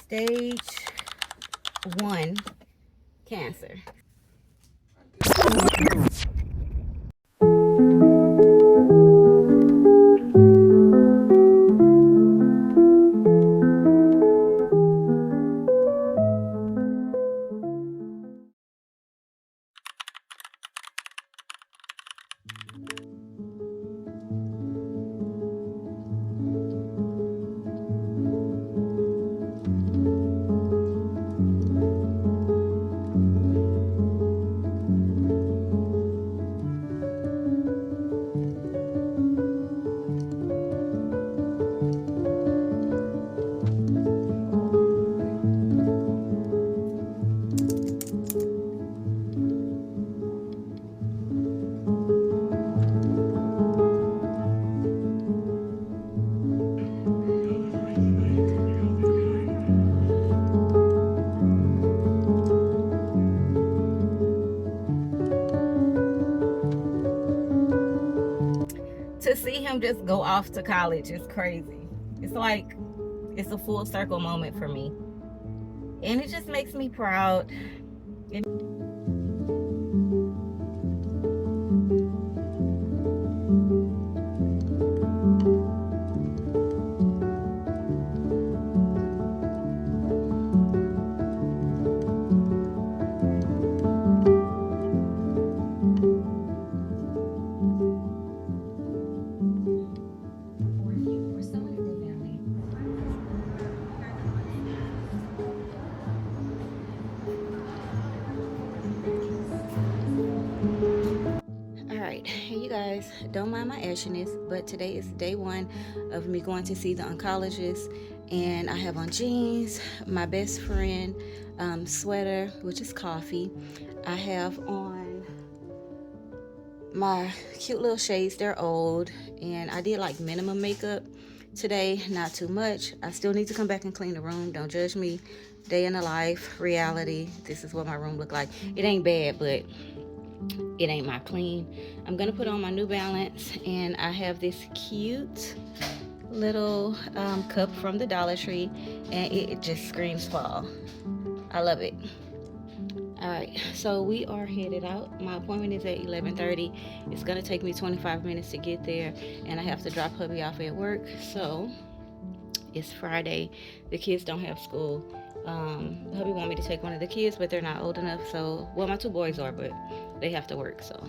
Stage 1 cancer. To see him just go off to college is crazy. It's like it's a full circle moment for me, and it just makes me proud. Alright, hey you guys, don't mind my ashiness, but today is day 1 of me going to see the oncologist, and I have on jeans, my best friend sweater, which is coffee. I have on my cute little shades, they're old, and I did like minimum makeup today, not too much. I still need to come back and clean the room, don't judge me. Day in the life, reality, this is what my room look like. It ain't bad, but it ain't my clean. I'm gonna put on my New Balance, and I have this cute little cup from the Dollar Tree, and it just screams fall. I love it. All right, so we are headed out. My appointment is at 11:30. It's gonna take me 25 minutes to get there, and I have to drop hubby off at work. So it's Friday. The kids don't have school. Hubby want me to take one of the kids, but they're not old enough. So, well, my 2 boys are, but they have to work. So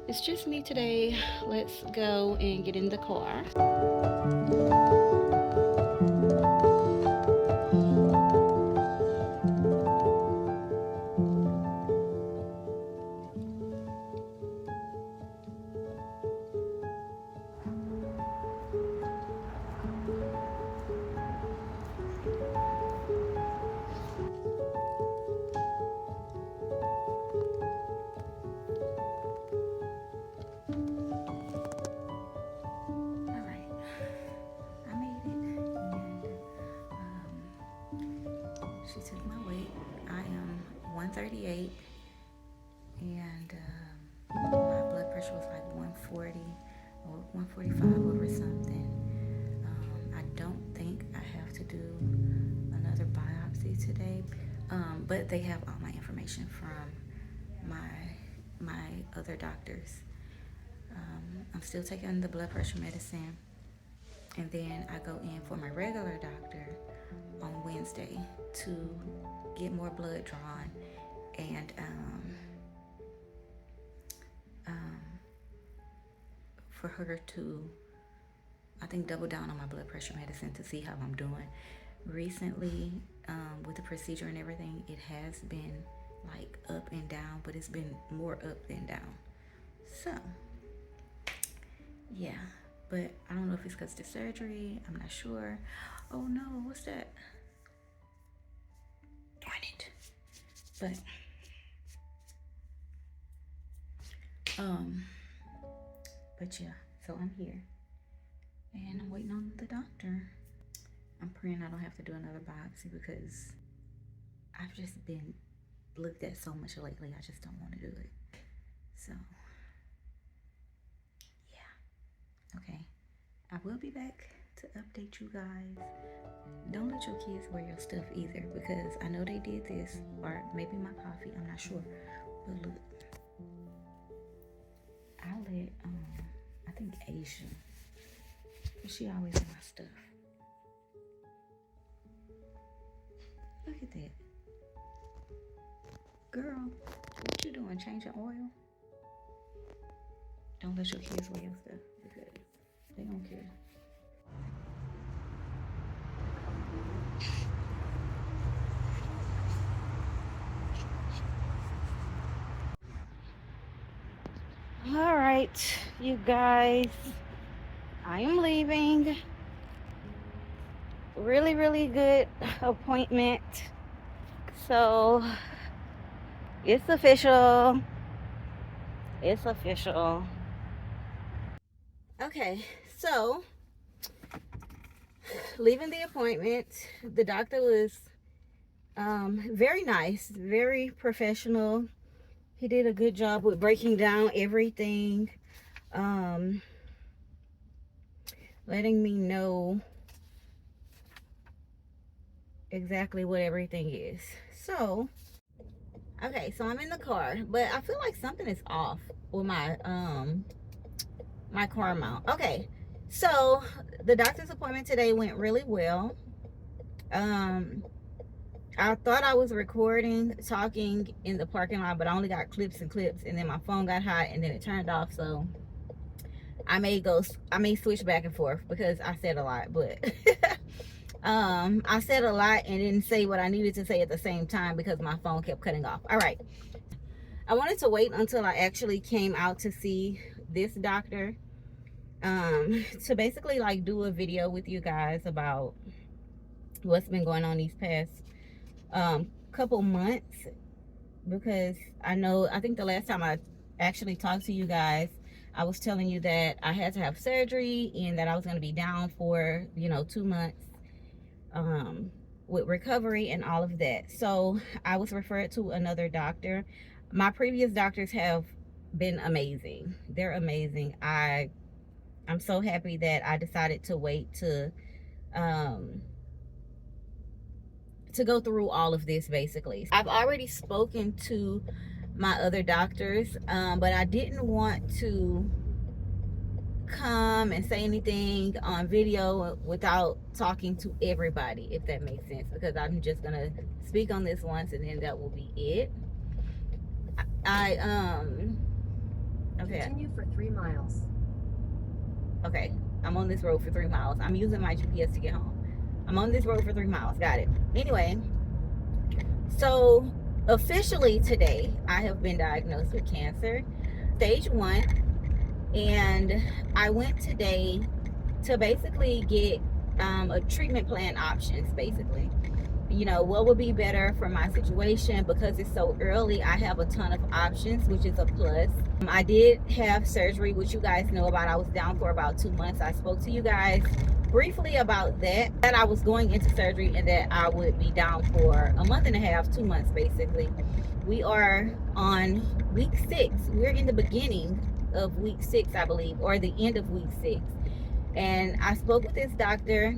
it's just me today. Let's go and get in the car. She took my weight. I am 138, and my blood pressure was like 140 or 145 over something. I don't think I have to do another biopsy today, but they have all my information from my other doctors. I'm still taking the blood pressure medicine, and then I go in for my regular doctor on Wednesday to get more blood drawn, and for her to, I think, double down on my blood pressure medicine to see how I'm doing. Recently, with the procedure and everything, it has been like up and down, but it's been more up than down. So yeah, but I don't know if it's because of the surgery. I'm not sure. Oh no, what's that? Darn it. But yeah, so I'm here and I'm waiting on the doctor. I'm praying I don't have to do another biopsy because I've just been looked at so much lately. I just don't want to do it. So yeah, okay, I will be back to update you guys. Don't let your kids wear your stuff either, because I know they did this, or maybe my coffee, I'm not sure. But look, I let I think Asia, she always in my stuff. Look at that. Girl, what you doing? Changing oil? Don't let your kids wear your stuff, because they don't care. All right, you guys, I am leaving. Really, really good appointment. So it's official. It's official. Okay, so leaving the appointment, the doctor was very nice, very professional. He did a good job with breaking down everything, letting me know exactly what everything is. So, okay, so I'm in the car, but I feel like something is off with my my car mount. Okay, so the doctor's appointment today went really well. I thought I was recording, talking in the parking lot, but I only got clips and clips, and then my phone got hot, and then it turned off. So I may switch back and forth because I said a lot, but I said a lot and didn't say what I needed to say at the same time because my phone kept cutting off. All right, I wanted to wait until I actually came out to see this doctor, to basically like do a video with you guys about what's been going on these past couple months, because I think the last time I actually talked to you guys, I was telling you that I had to have surgery and that I was going to be down for 2 months with recovery and all of that. So I was referred to another doctor. My previous doctors have been amazing. They're amazing. I'm so happy that I decided to wait to go through all of this. Basically, I've already spoken to my other doctors, but I didn't want to come and say anything on video without talking to everybody, if that makes sense, because I'm just gonna speak on this once and then that will be it. Okay. Continue for 3 miles. Okay, I'm on this road for 3 miles. I'm using my GPS to get home. I'm on this road for 3 miles. Got it. Anyway, so officially today, I have been diagnosed with cancer, stage 1, and I went today to basically get a treatment plan options, basically. What would be better for my situation. Because it's so early, I have a ton of options, which is a plus. I did have surgery, which you guys know about. I was down for about 2 months. I spoke to you guys briefly about that I was going into surgery and that I would be down for a month and a half, 2 months basically. We are on week 6. We're in the beginning of week 6, I believe, or the end of week 6. And I spoke with this doctor.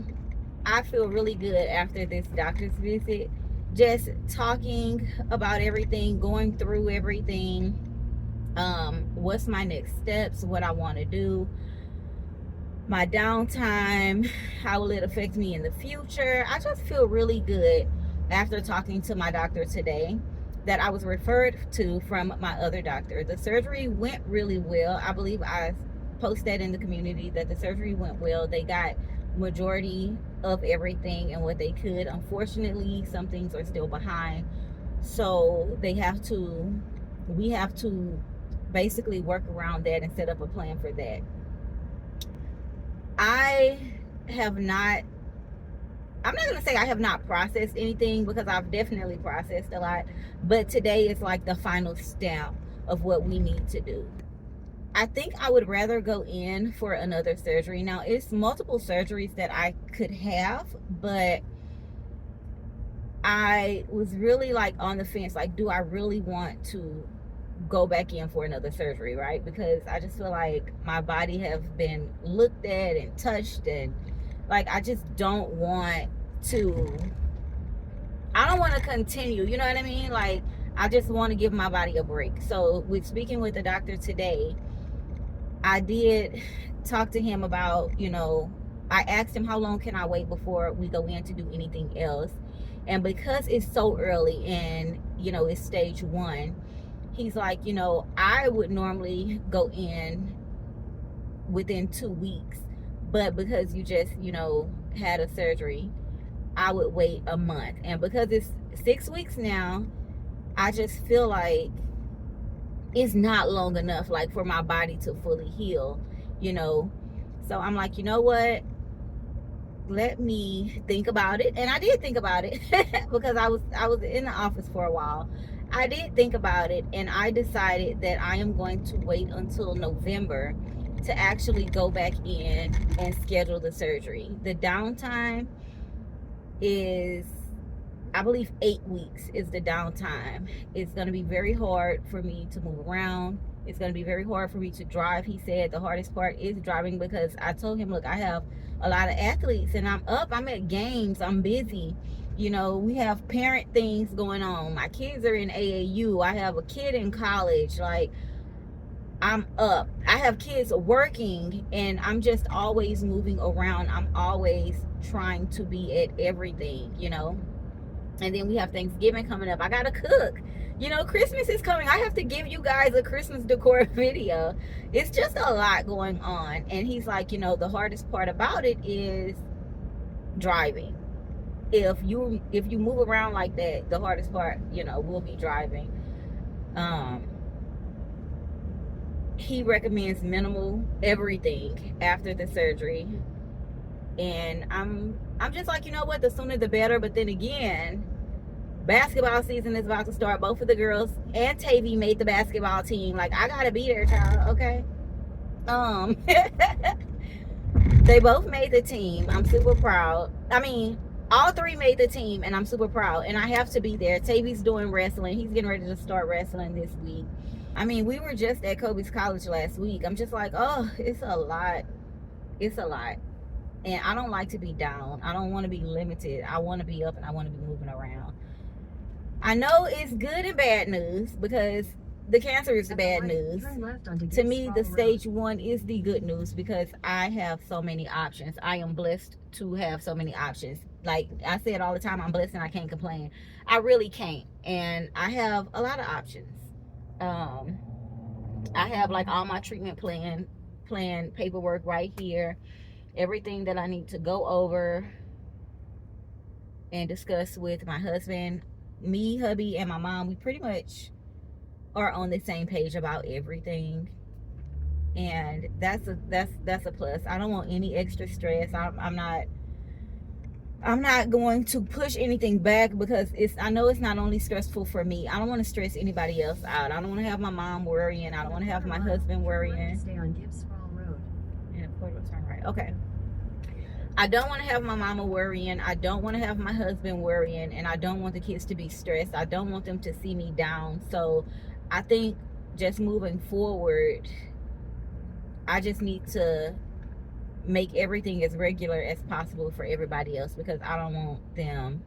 I feel really good after this doctor's visit, just talking about everything, going through everything, what's my next steps, what I want to do, my downtime, how will it affect me in the future. I just feel really good after talking to my doctor today that I was referred to from my other doctor. The surgery went really well. I believe I posted that in the community that the surgery went well. They got majority of everything and what they could. Unfortunately, some things are still behind, so we have to basically work around that and set up a plan for that. I'm not going to say I have not processed anything, because I've definitely processed a lot, but today is like the final step of what we need to do. I think I would rather go in for another surgery. Now, it's multiple surgeries that I could have, but I was really like on the fence, like, do I really want to go back in for another surgery, right? Because I just feel like my body have been looked at and touched, and Like, I just don't want to, I don't want to continue, you know what I mean? Like, I just want to give my body a break. So with speaking with the doctor today, I did talk to him about, I asked him how long can I wait before we go in to do anything else. And because it's so early and, it's stage one, he's like, I would normally go in within 2 weeks. But because you just, had a surgery, I would wait a month. And because it's 6 weeks now, I just feel like it's not long enough, like, for my body to fully heal, you know. So I'm like, you know what? Let me think about it. And I did think about it because I was in the office for a while. I did think about it, and I decided that I am going to wait until November to actually go back in and schedule the surgery. The downtime is, I believe, 8 weeks is the downtime. It's going to be very hard for me to move around. It's going to be very hard for me to drive. He said the hardest part is driving, because I told him, look, I have a lot of athletes and I'm at games, I'm busy. We have parent things going on. My kids are in AAU. I have a kid in college. Like, I'm up. I have kids working, and I'm just always moving around. I'm always trying to be at everything. And then we have Thanksgiving coming up. I gotta cook. Christmas is coming. I have to give you guys a Christmas decor video. It's just a lot going on. And he's like, the hardest part about it is driving. If you move around like that, the hardest part, will be driving. Um, he recommends minimal everything after the surgery. And I'm just like, you know what, the sooner the better. But then again, basketball season is about to start. Both of the girls and Tavy made the basketball team. Like, I gotta be there, child. Okay. Um, they both made the team. I'm super proud. I mean, all three made the team, and I'm super proud. And I have to be there. Tavy's doing wrestling. He's getting ready to start wrestling this week. I mean, we were just at Kobe's college last week. I'm just like, oh, it's a lot. It's a lot. And I don't like to be down. I don't want to be limited. I want to be up, and I want to be moving around. I know it's good and bad news, because the cancer is the bad news. To me, the stage one is the good news, because I have so many options. I am blessed to have so many options. Like I said all the time, I'm blessed and I can't complain. I really can't. And I have a lot of options. I have, like, all my treatment plan paperwork right here. Everything that I need to go over and discuss with my husband. Me, hubby, and my mom, we pretty much are on the same page about everything. And that's a plus. I don't want any extra stress. I'm not going to push anything back, because I know it's not only stressful for me. I don't want to stress anybody else out. I don't want to have my mom worrying. I don't want to have my husband worrying. Stay on Gibbs Fall Road. And of course, turn right. Okay. I don't want to have my mama worrying. I don't want to have my husband worrying. And I don't want the kids to be stressed. I don't want them to see me down. So I think just moving forward, I just need to make everything as regular as possible for everybody else, because I don't want them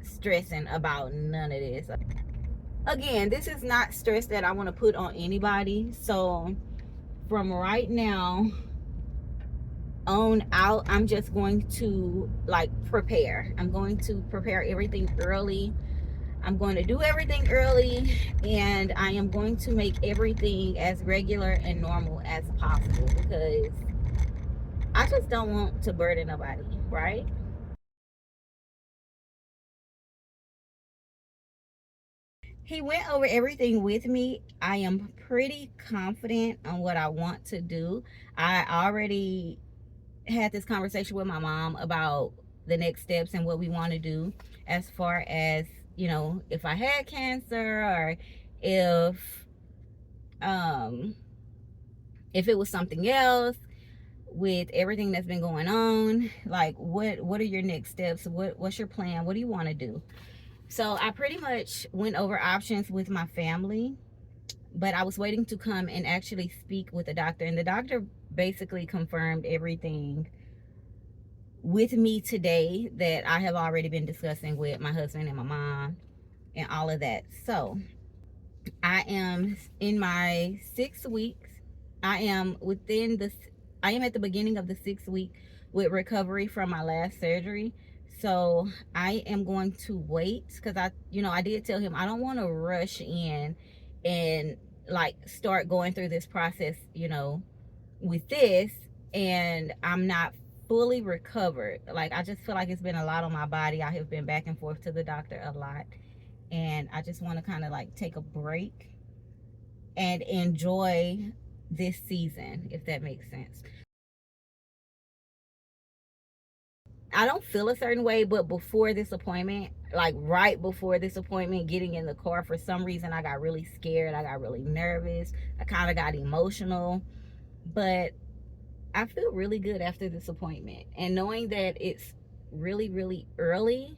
stressing about none of this. Again, this is not stress that I want to put on anybody. So from right now on out, I'm just going to, like, prepare. I'm going to prepare everything early. I'm going to do everything early, and I am going to make everything as regular and normal as possible, because I just don't want to burden nobody, right? He went over everything with me. I am pretty confident on what I want to do. I already had this conversation with my mom about the next steps and what we want to do, as far as, if I had cancer, or if um if it was something else. With everything that's been going on, like, what are your next steps? What's your plan? What do you want to do? So I pretty much went over options with my family, but I was waiting to come and actually speak with the doctor, and the doctor basically confirmed everything with me today that I have already been discussing with my husband and my mom and all of that. So I am in my 6 weeks. I am within the, I am at the beginning of the 6 week with recovery from my last surgery. So I am going to wait because I did tell him I don't want to rush in and like start going through this process, with this, and I'm not fully recovered. Like, I just feel like it's been a lot on my body. I have been back and forth to the doctor a lot, and I just want to kind of like take a break and enjoy this season, if that makes sense. I don't feel a certain way, but before this appointment, like right before this appointment, getting in the car, for some reason, I got really scared. I got really nervous. I kind of got emotional. But I feel really good after this appointment. And knowing that it's really, really early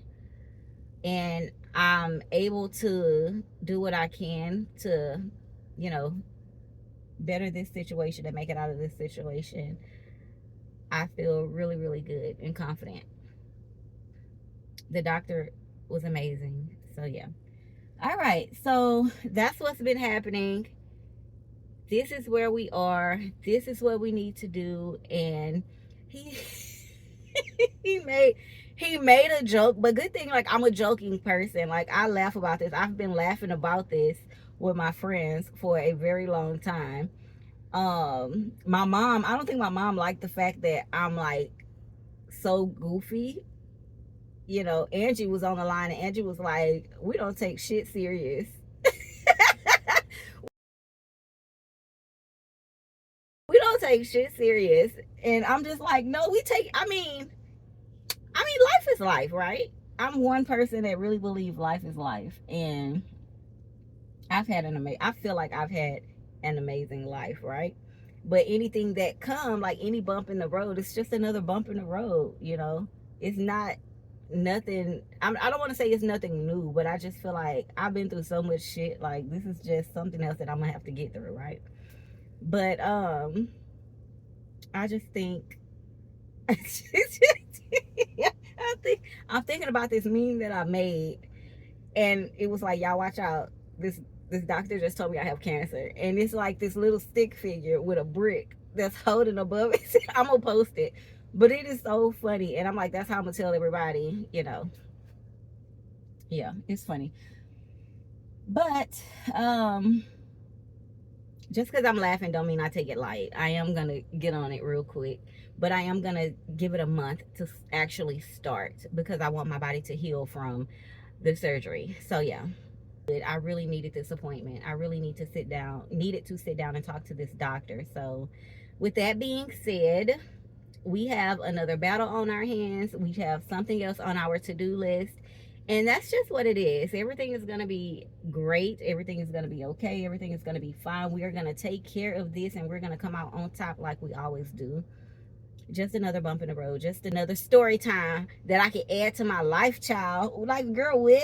and I'm able to do what I can to, you know, better this situation and make it out of this situation, I feel really, really good and confident. The doctor was amazing. So, yeah. All right. So, that's what's been happening. This is where we are. This is what we need to do. And he he made a joke, but good thing, like, I'm a joking person. Like, I laugh about this. I've been laughing about this with my friends for a very long time. My mom, I don't think my mom liked the fact that I'm like so goofy. Angie was on the line, and Angie was like, we don't take shit serious. We don't take shit serious. And I'm just like, no, we take, life is life, right? I'm one person that really believes life is life. And I feel like I've had an amazing life, right? But anything that come, like any bump in the road, it's just another bump in the road. It's not nothing. I don't want to say it's nothing new, but I just feel like I've been through so much shit. Like, this is just something else that I'm gonna have to get through, right? But I just think I think I'm thinking about this meme that I made, and it was like, y'all watch out. This doctor just told me I have cancer, and it's like this little stick figure with a brick that's holding above it. I'm gonna post it, but it is so funny, and I'm like, that's how I'm gonna tell everybody. Yeah, it's funny. But just because I'm laughing don't mean I take it light. I am gonna get on it real quick, but I am gonna give it a month to actually start because I want my body to heal from the surgery. So, yeah. I really needed this appointment. I really needed to sit down and talk to this doctor. So, with that being said, we have another battle on our hands. We have something else on our to-do list. And that's just what it is. Everything is going to be great. Everything is going to be okay. Everything is going to be fine. We are going to take care of this, and we're going to come out on top like we always do. Just another bump in the road. Just another story time that I can add to my life, child. Like, girl, what?